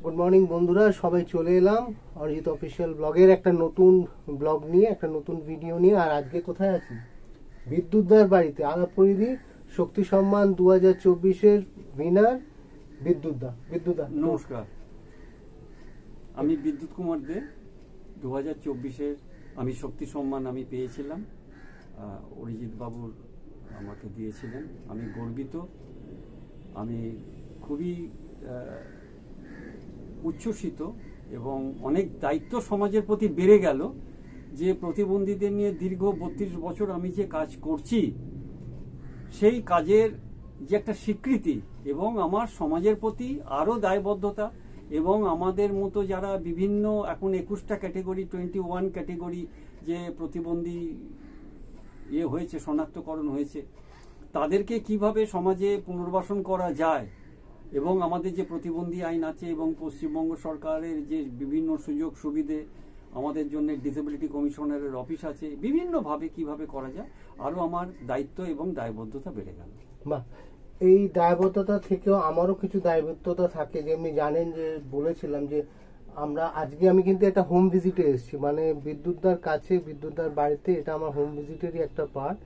Good morning বন্ধুরা, সবাই চলে এলাম অরিজিৎ অফিসিয়াল ব্লগের একটা নতুন ব্লগ নিয়ে, একটা নতুন ভিডিও নিয়ে। আর আজকে কোথায় আছি? বিদ্যুৎদার বাড়িতে। আলাপপরিধি শক্তি সম্মান 2024-এর উইনার বিদ্যুৎদা। বিদ্যুৎদা নমস্কার, আমি বিদ্যুৎ কুমার দে। 2024-এর আমি শক্তি সম্মান আমি পেয়েছিলাম, অরিজিৎ বাবুর আমাকে দিয়েছিলেন। আমি গর্বিত, আমি খুবই উচ্ছ্বসিত এবং অনেক দায়িত্ব সমাজের প্রতি বেড়ে গেল যে প্রতিবন্ধীদের নিয়ে দীর্ঘ 32 বছর আমি যে কাজ করছি, সেই কাজের যে একটা স্বীকৃতি এবং আমার সমাজের প্রতি আরও দায়বদ্ধতা, এবং আমাদের মতো যারা বিভিন্ন এখন 21টা ক্যাটেগরি, 21 ক্যাটেগরি যে প্রতিবন্ধী হয়েছে, শনাক্তকরণ হয়েছে, তাদেরকে কিভাবে সমাজে পুনর্বাসন করা যায়, এবং আমাদের যে প্রতিবন্ধী আইন আছে এবং পশ্চিমবঙ্গ সরকারের যে বিভিন্ন সুযোগ সুবিধে, আমাদের জন্য ডিসেবিলিটি কমিশনারের অফিস আছে, বিভিন্নভাবে কিভাবে করা যায়, আরও আমার দায়িত্ব এবং দায়বদ্ধতা বেড়ে গেল। বাহ, এই দায়বদ্ধতা থেকেও আমারও কিছু দায়বদ্ধতা থাকে। যেমনি জানেন যে বলেছিলাম যে আমি কিন্তু একটা হোম ভিজিটে এসেছি, মানে বিদ্যুৎদার কাছে, বিদ্যুৎদার বাড়িতে। এটা আমার হোম ভিজিটেরই একটা পার্ট।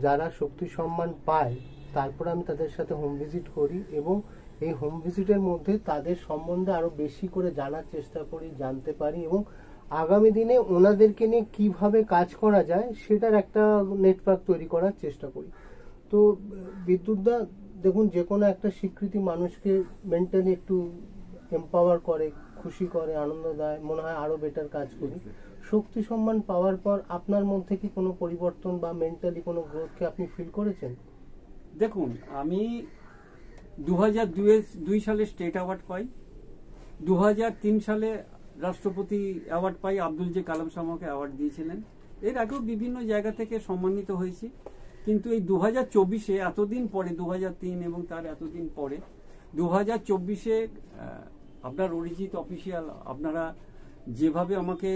যারা শক্তি সম্মান পায় তারপর আমি তাদের সাথে হোম ভিজিট করি, এবং এই হোম ভিজিটের মধ্যে তাদের সম্বন্ধে আরো বেশি করে জানার চেষ্টা করি, জানতে পারি, এবং আগামী দিনে ওনাদেরকে নিয়ে কিভাবে কাজ করা যায় সেটার একটা নেটওয়ার্ক তৈরি করার চেষ্টা করি। তো বিদ্যুৎদা, দেখুন, যে কোনো একটা স্বীকৃতি মানুষকে মেন্টালি একটু এম্পাওয়ার করে, খুশি করে, আনন্দ দেয়, মনে হয় আরো বেটার কাজ করি। শক্তি সম্মান পাওয়ার পর আপনার মধ্যে কি কোনো পরিবর্তন বা মেন্টালি কোনো গ্রোথকে আপনি ফিল করেছেন? দেখুন, আমি 2002 সালে স্টেট অ্যাওয়ার্ড পাই, 2003 সালে রাষ্ট্রপতি অ্যাওয়ার্ড পাই, আব্দুল যে কালাম সাহেব আমাকে অ্যাওয়ার্ড দিয়েছিলেন। এর আগেও বিভিন্ন জায়গা থেকে সম্মানিত হয়েছি, কিন্তু এই 2024-এ এতদিন পরে, 2003 এবং তার এতদিন পরে 2024-এ আপনার অরিজিৎ অফিসিয়াল আপনারা যেভাবে আমাকে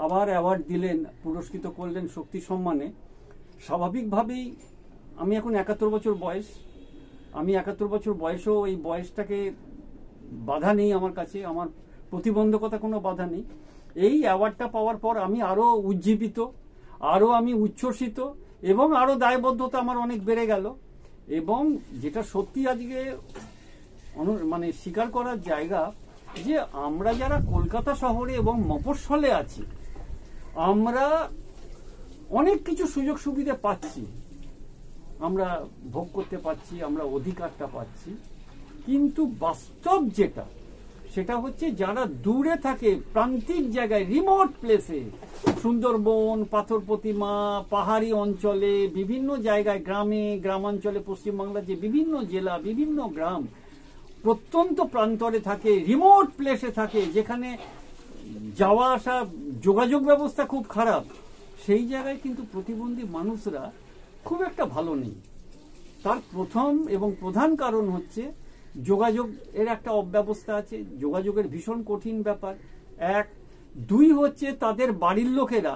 আবার অ্যাওয়ার্ড দিলেন, পুরস্কৃত করলেন শক্তি সম্মানে, স্বাভাবিকভাবেই আমি এখন 71 বছর বয়স। আমি 71 বছর বয়সেও এই বয়সটাকে বাধা নেই আমার কাছে, আমার প্রতিবন্ধকতা কোনো বাধা নেই। এই অ্যাওয়ার্ডটা পাওয়ার পর আমি আরও উজ্জীবিত, আরও আমি উচ্ছ্বসিত, এবং আরও দায়বদ্ধতা আমার অনেক বেড়ে গেল। এবং যেটা সত্যি আজকে মানে স্বীকার করার জায়গা, যে আমরা যারা কলকাতা শহরে এবং মফস্বলে আছি, আমরা অনেক কিছু সুযোগ সুবিধা পাচ্ছি, আমরা ভোগ করতে পারছি, আমরা অধিকারটা পাচ্ছি, কিন্তু বাস্তব যেটা, সেটা হচ্ছে যারা দূরে থাকে, প্রান্তিক জায়গায়, রিমোট প্লেসে, সুন্দরবন, পাথর প্রতিমা, পাহাড়ি অঞ্চলে, বিভিন্ন জায়গায়, গ্রামে, গ্রামাঞ্চলে, পশ্চিমবাংলার যে বিভিন্ন জেলা, বিভিন্ন গ্রাম, প্রত্যন্ত প্রান্তরে থাকে, রিমোট প্লেসে থাকে, যেখানে যাওয়া আসা যোগাযোগ ব্যবস্থা খুব খারাপ, সেই জায়গায় কিন্তু প্রতিবন্ধী মানুষরা খুব একটা ভালো নেই। তার প্রথম এবং প্রধান কারণ হচ্ছে যোগাযোগ এর একটা অব্যবস্থা আছে, যোগাযোগের ভীষণ কঠিন ব্যাপার। 1, 2 হচ্ছে তাদের বাড়ির লোকেরা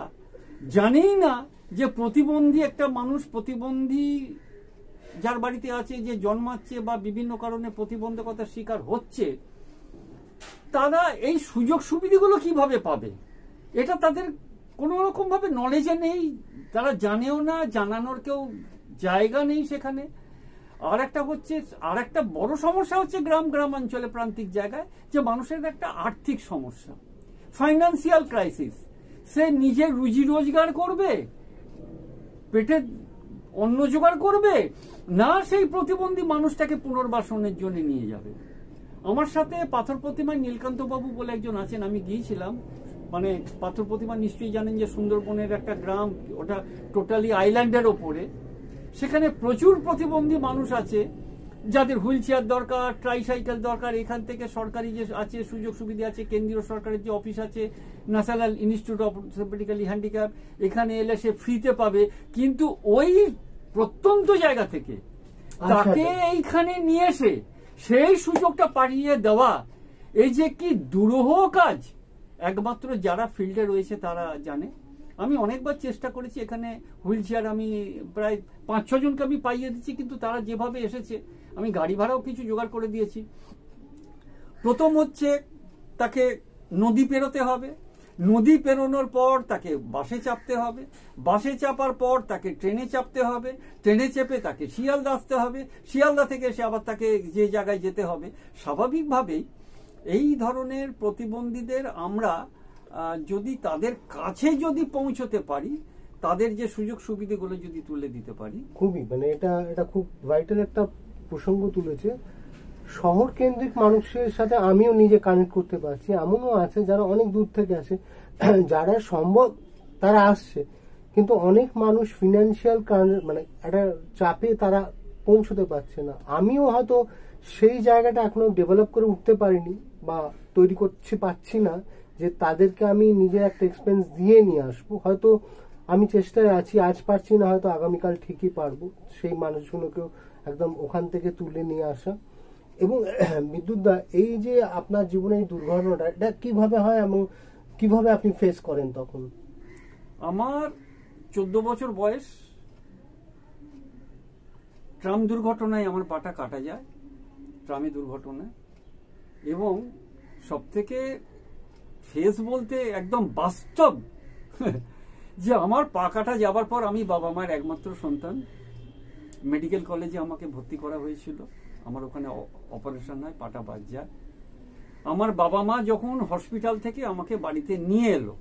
জানেই না যে প্রতিবন্ধী একটা মানুষ, প্রতিবন্ধী যার বাড়িতে আছে, যে জন্মাচ্ছে বা বিভিন্ন কারণে প্রতিবন্ধকতার শিকার হচ্ছে, তারা এই সুযোগ সুবিধাগুলো কিভাবে পাবে, এটা তাদের কোনো রকম ভাবে নলেজে নেই, তারা জানেও না, জানানোর কেউ জায়গা নেই সেখানে। আর একটা বড় সমস্যা হচ্ছে গ্রামাঞ্চলে, প্রান্তিক জায়গায়, যে মানুষের একটা আর্থিক সমস্যা, ফাইন্যান্সিয়াল ক্রাইসিস। সে নিজে রুজি রোজগার করবে, পেটে অন্ন জোগাড় করবে, না সেই প্রতিবন্ধী মানুষটাকে পুনর্বাসনের জন্য নিয়ে যাবে। আমার সাথে পাথর প্রতিমায় নীলকান্ত বাবু বলে একজন আছেন, আমি গিয়েছিলাম। মানে পাথর প্রতিমা নিশ্চয়ই জানেন যে সুন্দরবনের একটা গ্রাম, ওটা টোটালি আইল্যান্ডের ওপরে। সেখানে প্রচুর প্রতিবন্ধী মানুষ আছে, যাদের হুইল চেয়ার দরকার, ট্রাইসাইকেল দরকার। এখান থেকে সরকারি যে আছে সুযোগ সুবিধা আছে, কেন্দ্রীয় সরকারের যে অফিস আছে, ন্যাশনাল ইনস্টিটিউট অফ অর্থোপেডিক্যালি হ্যান্ডিক্যাপ, এখানে এলে সে ফ্রিতে পাবে। কিন্তু ওই প্রত্যন্ত জায়গা থেকে তাকে এইখানে নিয়ে এসে সেই সুযোগটা পাইয়ে দেওয়া, এই যে কি দুরূহ কাজ, একমাত্র যারা ফিল্ডে রয়েছে তারা জানে। আমি অনেকবার চেষ্টা করেছি, এখানে হুইল চেয়ার আমি প্রায় 5-6 জনকে আমি পাইয়ে দিচ্ছি, কিন্তু তারা যেভাবে এসেছে, আমি গাড়ি ভাড়াও কিছু জোগাড় করে দিয়েছি। প্রথম হচ্ছে তাকে নদী পেরোতে হবে, নদী পেরোনোর পর তাকে বাসে চাপতে হবে, বাসে চাপার পর তাকে ট্রেনে চাপতে হবে, ট্রেনে চেপে তাকে শিয়ালদা আসতে হবে, শিয়ালদা থেকে এসে আবার তাকে যে জায়গায় যেতে হবে। স্বাভাবিকভাবেই এই ধরনের প্রতিবন্ধীদের আমরা যদি তাদের কাছে যদি পৌঁছতে পারি, তাদের যে সুযোগ সুবিধাগুলো যদি তুলে দিতে পারি, খুবই মানে এটা খুব ভাইটাল একটা প্রসঙ্গ তুলেছে। শহর কেন্দ্রিক মানুষের সাথে আমিও নিজে কানেক্ট করতে পারছি। এমনও আছে যারা অনেক দূর থেকে আসে, যারা সম্ভব তারা আসছে, কিন্তু অনেক মানুষ ফিনান্সিয়াল মানে একটা চাপে তারা পৌঁছতে পারছে না। আমিও হয়তো সেই জায়গাটা এখনো ডেভেলপ করে উঠতে পারিনি বা তৈরি করতে পারছি না যে তাদেরকে আমি নিজের একটা এক্সপেন্স দিয়ে নিয়ে আসবো। হয়তো আমি চেষ্টায় আছি, আজ পারছি না, হয়তো আগামীকাল ঠিকই পারবো সেই মানুষগুলোকেও একদম ওখান থেকে তুলে নিয়ে আসা। এবং বিদ্যুৎ দা, এই যে আপনার জীবনে এই দুর্ঘটনাটা, এটা কিভাবে হয় এবং কিভাবে আপনি ফেস করেন তখন? আমার 14 বছর বয়স, ট্রাম দুর্ঘটনায় আমার পাটা কাটা যায়, ট্রামে দুর্ঘটনায়। এবং সব থেকে ফেস বলতে একদম বাস্তব যে আমার পা কাটা যাবার পর আমি বাবা মায়ের একমাত্র সন্তান। মেডিকেল কলেজে আমাকে ভর্তি করা হয়েছিল, আমার ওখানে অপারেশন হয়, পাটা বাদ যায়। আমার বাবা মা যখন হসপিটাল থেকে আমাকে বাড়িতে নিয়ে এলো,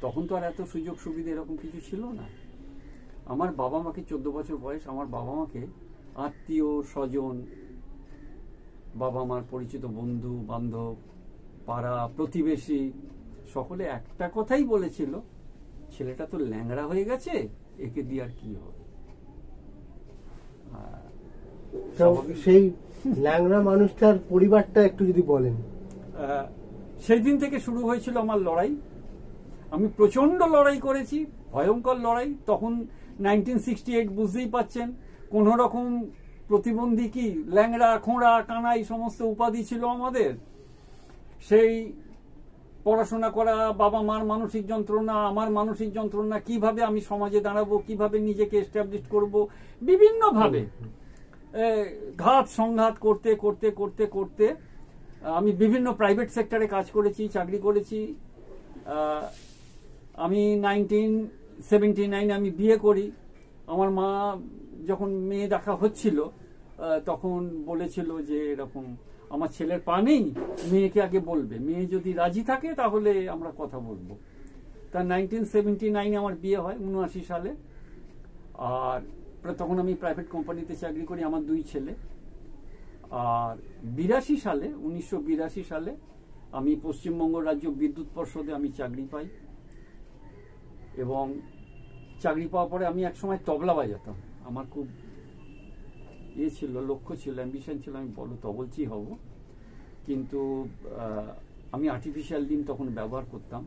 তখন তো আর এত সুযোগ সুবিধা এরকম কিছু ছিল না। আমার বাবা মাকে, 14 বছর বয়স, আমার বাবা মাকে আত্মীয় স্বজন, বাবা মার পরিচিত বন্ধু বান্ধব, পাড়া প্রতিবেশী সকলে একটা কথাই বলেছিল, ছেলেটা তো ল্যাংড়া হয়ে গেছে, একে দিয়ে আর কি হবে। সেই ল্যাংড়া মানুষটার পরিবারটা একটু যদি বলেন। সেই দিন থেকে শুরু হয়েছিল আমার লড়াই। আমি প্রচন্ড লড়াই করেছি, ভয়ঙ্কর লড়াই। তখন 1968, বুঝতেই পাচ্ছেন, কোন রকম প্রতিবন্ধী কি ল্যাংড়া, খোঁড়া, কানাই সমস্ত উপাধি ছিল আমাদের। সেই পড়াশোনা করা, বাবা মার মানসিক যন্ত্রণা, আমার মানসিক যন্ত্রণা, কিভাবে আমি সমাজে দাঁড়াবো, কিভাবে নিজেকে এস্টাবলিশ করব, বিভিন্ন ভাবে ঘাত সংঘাত করতে করতে করতে করতে আমি বিভিন্ন প্রাইভেট সেক্টরে কাজ করেছি, চাকরি করেছি। আমি 1979 আমি বিয়ে করি। আমার মা যখন মেয়ে দেখা হচ্ছিল তখন বলেছিল যে এরকম আমার ছেলের পা নেই, মেয়েকে আগে বলবে, মেয়ে যদি রাজি থাকে তাহলে আমরা কথা বলবো। তা 1979 আমার বিয়ে হয়, 79 সালে। আর তখন আমি প্রাইভেট কোম্পানিতে চাকরি করি, আমার 2 ছেলে। আর 1982 সালে আমি পশ্চিমবঙ্গ রাজ্য বিদ্যুৎ পর্ষদে আমি চাকরি পাই। এবং চাকরি পাওয়ার পরে আমি একসময় তবলা বাজাতাম। আমার খুব ছিল, লক্ষ্য ছিল, অ্যাম্বিশন ছিল, আমি বড় তবলচি হব। কিন্তু আমি আর্টিফিশিয়াল লিম তখন ব্যবহার করতাম।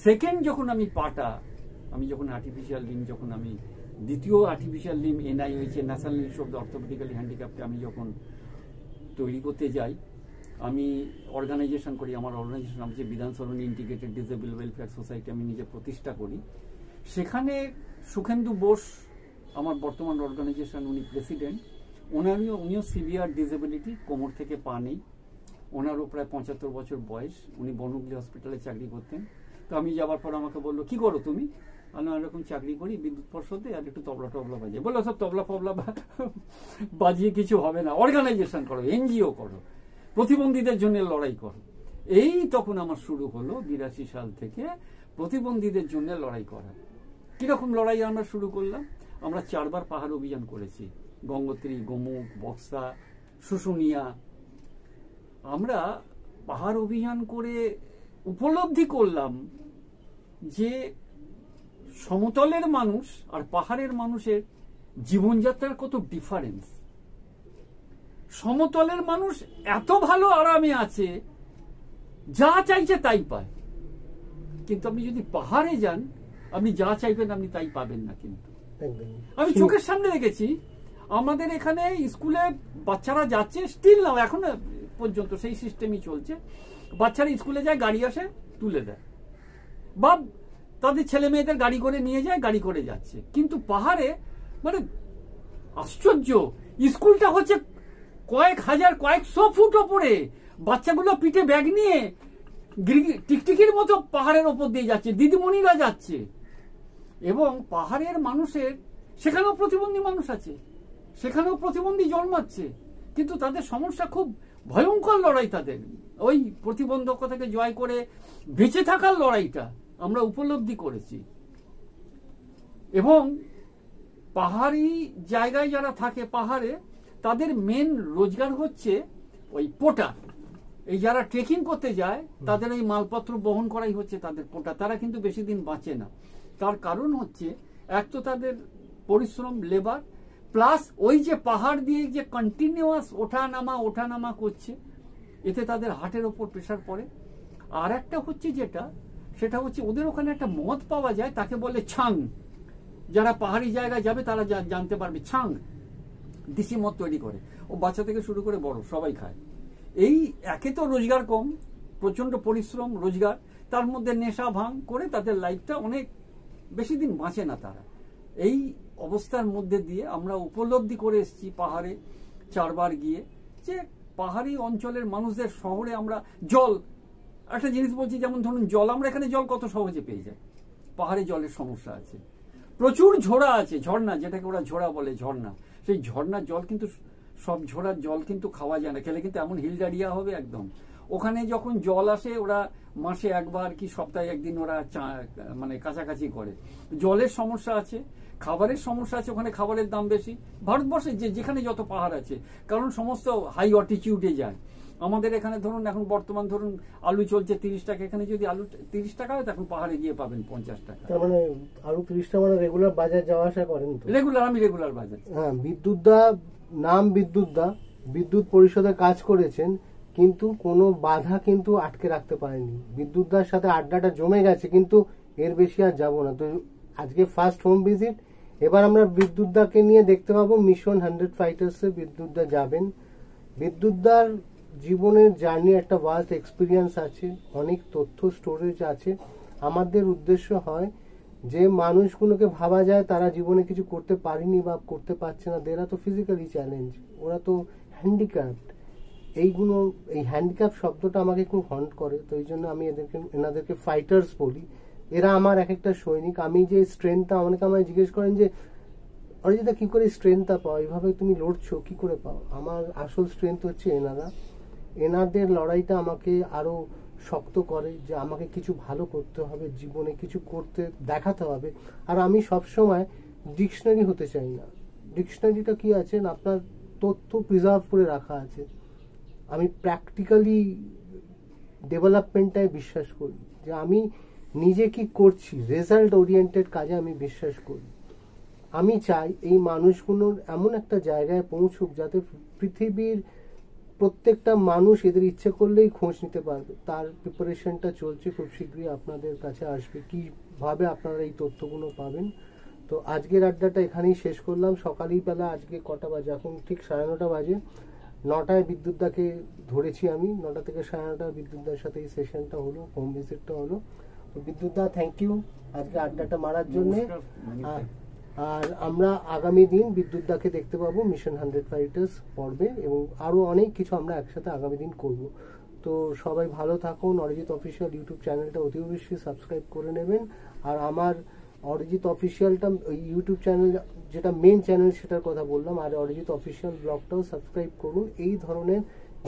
সেকেন্ড যখন আমি পাটা, আমি যখন আর্টিফিশিয়াল লিম, যখন আমি দ্বিতীয় আর্টিফিশিয়াল লিম এনআই হয়েছে, ন্যাশনাল ইনস্টিটিউট অফ অর্থোপেডিক্যালি হ্যান্ডিক্যাপ্টে আমি যখন তৈরি করতে যাই, আমি অর্গানাইজেশন করি। আমার অর্গানাইজেশন নাম হচ্ছে বিধান সরণী ইন্টিগ্রেটেড ডিসেবল ওয়েলফেয়ার সোসাইটি, আমি নিজে প্রতিষ্ঠা করি। সেখানে সুখেন্দু বোস, আমার বর্তমান অর্গানাইজেশন, উনি প্রেসিডেন্ট। উনিও সিভিয়ার ডিসেবিলিটি, কোমর থেকে পা নেই। ওনারও প্রায় 75 বছর বয়স। উনি বনগুলি হসপিটালে চাকরি করতেন। তো আমি যাবার পর আমাকে বললো, কি করো তুমি? আমি এরকম চাকরি করি বিদ্যুৎ পর্ষদে, আর একটু তবলা টবলা বাজিয়ে। বললো, সব তবলা ফবলা বাজিয়ে কিছু হবে না, অর্গানাইজেশন করো, এনজিও করো, প্রতিবন্ধীদের জন্য লড়াই করো। এই তখন আমার শুরু হলো 82 সাল থেকে প্রতিবন্ধীদের জন্য লড়াই করা। কিরকম লড়াই আমরা শুরু করলাম? আমরা 4 বার পাহাড় অভিযান করেছি, গঙ্গোত্রী, গোমুখ, বক্সা, শুশুনিয়া। আমরা পাহাড় অভিযান করে উপলব্ধি করলাম যে সমতলের মানুষ আর পাহাড়ের মানুষের জীবনযাত্রার কত ডিফারেন্স। সমতলের মানুষ এত ভালো আরামে আছে, যা চাইছে তাই পায়। কিন্তু আপনি যদি পাহাড়ে যান, আপনি যা চাইবেন আপনি তাই পাবেন না। কিন্তু আমি চোখের সামনে দেখেছি, আমাদের এখানে স্কুলে বাচ্চারা যাচ্ছে, স্টিল নাও এখন পর্যন্ত সেই সিস্টেমই চলছে। বাচ্চারা স্কুলে যায়, গাড়ি আসে, তুলে দেয়, বা তাদের ছেলে মেয়েদের গাড়ি করে নিয়ে যায়, গাড়ি করে যাচ্ছে। কিন্তু পাহাড়ে মানে আশ্চর্য, স্কুলটা হচ্ছে কয়েক হাজার, কয়েকশো ফুট ওপরে, বাচ্চাগুলো পিঠে ব্যাগ নিয়ে টিকটিকির মতো পাহাড়ের ওপর দিয়ে যাচ্ছে, দিদিমণিরা যাচ্ছে। এবং পাহাড়ের মানুষের সেখানেও প্রতিবন্ধী মানুষ আছে, সেখানেও প্রতিবন্ধী জন্মাচ্ছে, কিন্তু তাদের সমস্যা খুব ভয়ঙ্কর লড়াই। তাদের ওই প্রতিবন্ধকতাকে জয় করে বেঁচে থাকার লড়াইটা আমরা উপলব্ধি করেছি। এবং পাহাড়ি জায়গায় যারা থাকে পাহাড়ে, তাদের মেন রোজগার হচ্ছে ওই পোটা। এই যারা ট্রেকিং করতে যায় তাদের এই মালপত্র বহন করাই হচ্ছে তাদের পোটা। তারা কিন্তু বেশি দিন বাঁচে না। তার কারণ হচ্ছে এক তো তাদের পরিশ্রম, লেবার, প্লাস ওই যে পাহাড় দিয়ে যে কন্টিনিউয়াস ওঠানামা করছে, এতে তাদের হার্টের ওপর প্রেশার পড়ে। আর একটা হচ্ছে সেটা হচ্ছে ওদের ওখানে একটা মদ পাওয়া যায়, তাকে বলে ছাং। যারা পাহাড়ি জায়গায় যাবে তারা জানতে পারবে, ছাং দেশি মদ তৈরি করে, ও বাচ্চা থেকে শুরু করে বড় সবাই খায়। এই একে তো রোজগার কম, প্রচন্ড পরিশ্রম রোজগার, তার মধ্যে নেশা ভাঙ করে তাদের লাইফটা অনেক বেশি দিন বাঁচে না তারা। এই অবস্থার মধ্যে দিয়ে আমরা উপলব্ধি করে এসেছি পাহাড়ে 4 বার গিয়ে, যে পাহাড়ি অঞ্চলের মানুষদের শহরে আমরা জল, একটা জিনিস বলছি, যেমন ধরুন জল, আমরা এখানে জল কত সহজে পেয়ে যাই, পাহাড়ে জলের সমস্যা আছে, প্রচুর ঝোড়া আছে, ঝর্ণা, যেটাকে ওরা ঝোড়া বলে, ঝর্ণা। সেই ঝর্ণার জল কিন্তু সব ঝোড়ার জল কিন্তু খাওয়া যায় না, খেলে কিন্তু এমন হিল ডায়রিয়া হবে একদম। ওখানে যখন জল আসে ওরা মাসে একবার কি সপ্তাহে একদিন ওরা মানে কাছাকাছি করে। জলের সমস্যা আছে, খাবারের সমস্যা আছে, ওখানে খাবারের দাম বেশি। ভারতবর্ষে যেখানে যত পাহাড় আছে, কারণ সমস্ত হাই অল্টিটিউডে যায়। আমাদের এখানে ধরুন এখন বর্তমান ধরুন আলু চলছে 30 টাকা, এখানে যদি আলু 30 টাকা হয় তখন পাহাড়ে গিয়ে পাবেন 50 টাকা। তার মানে আলু 30 টাকা, মানে রেগুলার বাজার যাওয়া আসা করেন তো? আমি রেগুলার বাজার। হ্যাঁ, বিদ্যুৎদা নাম বিদ্যুৎদা, বিদ্যুৎ পরিষদে কাজ করেছেন, কিন্তু কোনো বাধা কিন্তু আটকে রাখতে পারেনি। বিদ্যুৎদার সাথে আড্ডাটা জমে গেছে, কিন্তু এর বেশি আর যাবো না। তো আজকে ফার্স্ট হোম ভিজিট, এবার আমরা বিদ্যুৎদাকে নিয়ে দেখতে পাবো মিশন 100 ফাইটার্সে বিদ্যুৎদা যাবেন। বিদ্যুৎদার জীবনের জার্নি একটা ওয়াস্ট এক্সপিরিয়েন্স আছে, অনেক তথ্য স্টোরেজ আছে। আমাদের উদ্দেশ্য হয় যে মানুষগুলোকে ভাবা যায় তারা জীবনে কিছু করতে পারেনি বা করতে পারছে না, এরা তো ফিজিক্যালি চ্যালেঞ্জ, ওরা তো হ্যান্ডিক্যাপ্ট। এই হ্যান্ডিক্যাপ শব্দটা আমাকে খুব হন্ট করে, তো এই জন্য আমি এনাদেরকে ফাইটার্স বলি। এরা আমার এক একটা সৈনিক। আমি যে স্ট্রেংথটা, অনেকে আমায় জিজ্ঞেস করেন যে অরিজিৎদা কি করে স্ট্রেংথটা পাও, এইভাবে তুমি লড়ছো কি করে পাও? আমার আসল স্ট্রেংথ হচ্ছে এনাদের লড়াইটা আমাকে আরো শক্ত করে, যে আমাকে কিছু ভালো করতে হবে, জীবনে কিছু করতে দেখাতে হবে। আর আমি সবসময় ডিকশনারি হতে চাই না। ডিকশনারিটা কি আছে, আপনার তথ্য প্রিজার্ভ করে রাখা আছে। আমি প্র্যাকটিক্যালি ডেভেলপমেন্টটায় বিশ্বাস করি, যে আমি নিজে কি করছি, রেজাল্ট ওরিয়েন্টেড কাজে আমি বিশ্বাস করি। আমি চাই এই মানুষগুলোর এমন একটা জায়গায় পৌঁছুক যাতে পৃথিবীর প্রত্যেকটা মানুষ এদের ইচ্ছে করলেই খোঁজ নিতে পারবে। তার প্রিপারেশনটা চলছে, খুব শীঘ্রই আপনাদের কাছে আসবে, কিভাবে আপনারা এই তথ্যগুলো পাবেন। তো আজকের আড্ডাটা এখানেই শেষ করলাম। সকালেই বেলা, আজকে কটা বাজে, এখন ঠিক 9:30 বাজে। 9টায় বিদ্যুৎদাকে ধরেছি আমি, 9টা থেকে 9:30 বিদ্যুৎদার সাথে এই সেশনটা হলো, হোম ভিজিটটা হলো। তো বিদ্যুৎদা, থ্যাংক ইউ আজকে আড্ডাটা মারার জন্যে। আর আমরা আগামী দিন বিদ্যুৎদাকে দেখতে পাবো মিশন 100 ফাইটার্স পর্বে, এবং আরো অনেক কিছু আমরা একসাথে আগামী দিন করব। তো সবাই ভালো থাকুন। অরিজিৎ অফিসিয়াল ইউটিউব চ্যানেলটা অতি অবশ্যই সাবস্ক্রাইব করে নেবেন। আর আমার অরিজিৎ অফিসিয়ালটা ইউটিউব চ্যানেল, যেটা মেন চ্যানেল সেটার কথা বললাম, আর অরিজিৎ অফিসিয়াল ব্লগটাও সাবস্ক্রাইব করুন এই ধরনের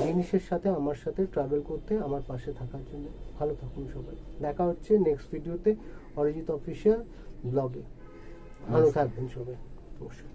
জিনিসের সাথে আমার সাথে ট্রাভেল করতে, আমার পাশে থাকার জন্য। ভালো থাকুন সবাই, দেখা হচ্ছে নেক্সট ভিডিওতে অরিজিৎ অফিসিয়াল ব্লগে। ভালো থাকবেন সবাই, নমস্কার।